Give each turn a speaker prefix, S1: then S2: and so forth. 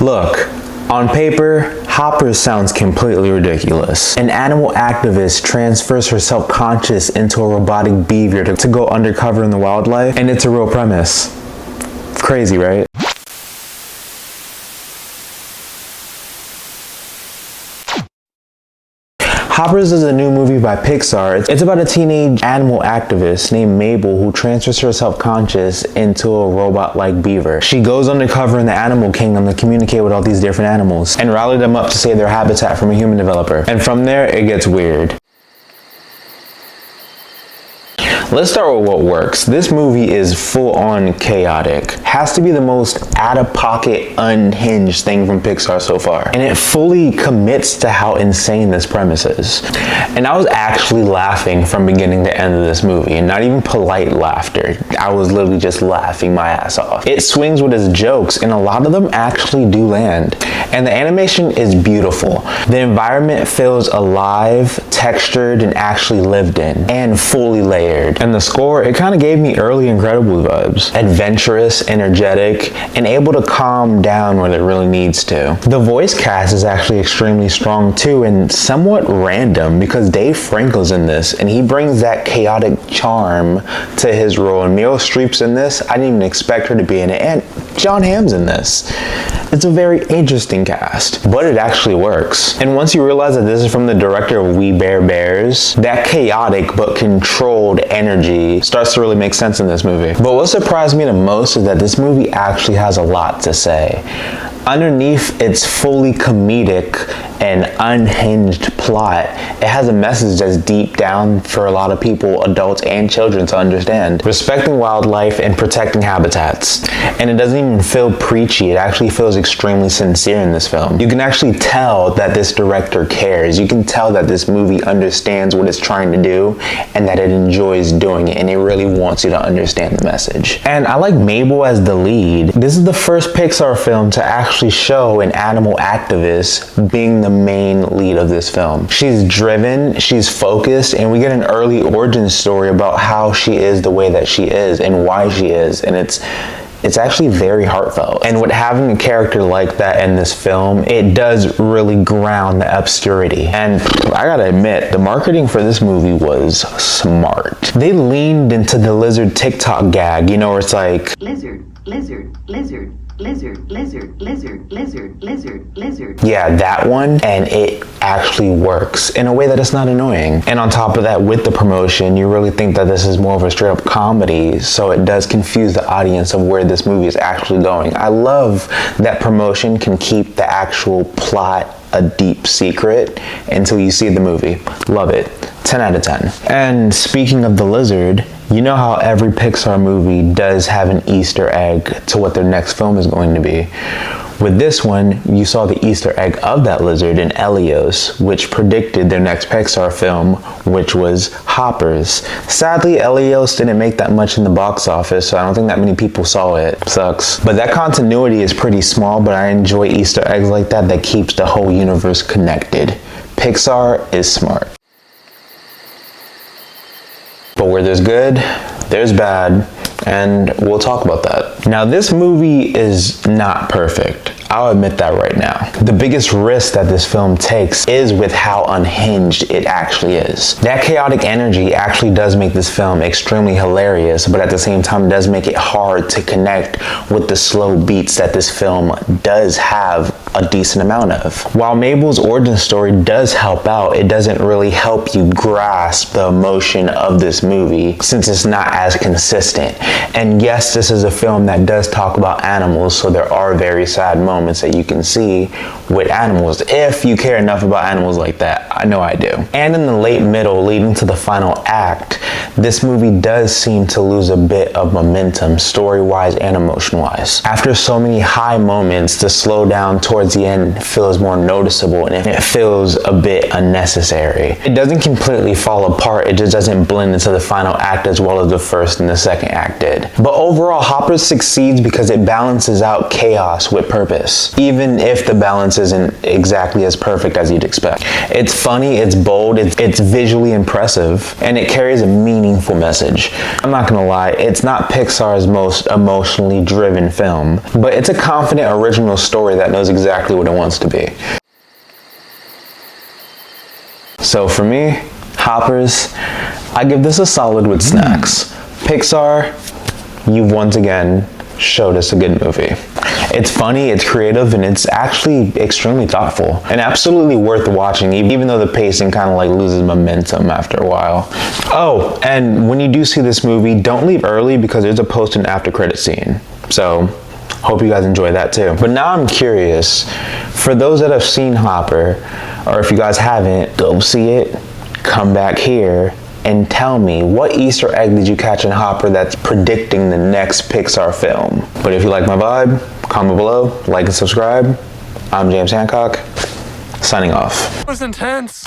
S1: Look, on paper, Hoppers sounds completely ridiculous. An animal activist transfers her self-conscious into a robotic beaver to go undercover in the wildlife, and it's a real premise. Crazy, right? Hoppers is a new movie by Pixar. It's about a teenage animal activist named Mabel who transfers her self-conscious into a robot-like beaver. She goes undercover in the animal kingdom to communicate with all these different animals and rally them up to save their habitat from a human developer. And from there, it gets weird. Let's start with what works. This movie is full-on chaotic. Has to be the most out-of-pocket, unhinged thing from Pixar so far. And it fully commits to how insane this premise is. And I was actually laughing from beginning to end of this movie, and not even polite laughter. I was literally just laughing my ass off. It swings with its jokes, and a lot of them actually do land. And the animation is beautiful. The environment feels alive, textured, and actually lived in, and fully layered. And the score, it kind of gave me early Incredibles vibes. Adventurous, energetic, and able to calm down when it really needs to. The voice cast is actually extremely strong too, and somewhat random because Dave Franco's in this, and he brings that chaotic charm to his role. And Meryl Streep's in this. I didn't even expect her to be in it, and Jon Hamm's in this. It's a very interesting cast, but it actually works. And once you realize that this is from the director of We Bare Bears, that chaotic but controlled energy starts to really make sense in this movie. But what surprised me the most is that this movie actually has a lot to say. Underneath its fully comedic and unhinged plot, it has a message that's deep down for a lot of people, adults and children, to understand. Respecting wildlife and protecting habitats. And it doesn't even feel preachy, it actually feels extremely sincere in this film. You can actually tell that this director cares. You can tell that this movie understands what it's trying to do and that it enjoys doing it, and it really wants you to understand the message. And I like Mabel as the lead. This is the first Pixar film to actually show an animal activist being the main lead of this film. She's driven, she's focused, and we get an early origin story about how she is the way that she is and why she is, and it's actually very heartfelt. And with having a character like that in this film, it does really ground the obscurity. And I gotta admit, the marketing for this movie was smart. They leaned into the lizard TikTok gag, you know, where it's like, lizard, lizard, lizard, lizard, lizard, lizard, lizard, lizard, lizard. Yeah, that one, and it actually works in a way that it's not annoying. And on top of that, with the promotion, you really think that this is more of a straight up comedy, so it does confuse the audience of where this movie is actually going. I love that promotion can keep the actual plot a deep secret until you see the movie. Love it. 10 out of 10. And speaking of the lizard, you know how every Pixar movie does have an Easter egg to what their next film is going to be. With this one, you saw the Easter egg of that lizard in Helios, which predicted their next Pixar film, which was Hoppers. Sadly, Helios didn't make that much in the box office, so I don't think that many people saw it. Sucks. But that continuity is pretty small, but I enjoy Easter eggs like that keeps the whole universe connected. Pixar is smart. But where there's good, there's bad, and we'll talk about that. Now, this movie is not perfect. I'll admit that right now. The biggest risk that this film takes is with how unhinged it actually is. That chaotic energy actually does make this film extremely hilarious, but at the same time does make it hard to connect with the slow beats that this film does have a decent amount of. While Mabel's origin story does help out, it doesn't really help you grasp the emotion of this movie since it's not as consistent. And yes, this is a film that does talk about animals, so there are very sad moments that you can see with animals if you care enough about animals like that. I know I do. And in the late middle leading to the final act, this movie does seem to lose a bit of momentum story-wise and emotion-wise. After so many high moments, the slowdown towards the end feels more noticeable and it feels a bit unnecessary. It doesn't completely fall apart, it just doesn't blend into the final act as well as the first and the second act did. But overall, Hoppers succeeds because it balances out chaos with purpose, even if the balance isn't exactly as perfect as you'd expect. It's funny, it's bold, it's visually impressive, and it carries a meaning meaningful message. I'm not gonna lie, it's not Pixar's most emotionally driven film, but it's a confident, original story that knows exactly what it wants to be. So for me, Hoppers, I give this a solid with snacks. Pixar, you've once again showed us a good movie. It's funny, it's creative, and it's actually extremely thoughtful and absolutely worth watching, even though the pacing kind of like loses momentum after a while. Oh, and when you do see this movie, don't leave early because there's a post and after credit scene. So hope you guys enjoy that too. But now I'm curious, for those that have seen Hopper, or if you guys haven't, go see it, come back here, and tell me, what Easter egg did you catch in Hopper that's predicting the next Pixar film? But if you like my vibe, comment below, like and subscribe. I'm James Hancock, signing off.
S2: That was intense.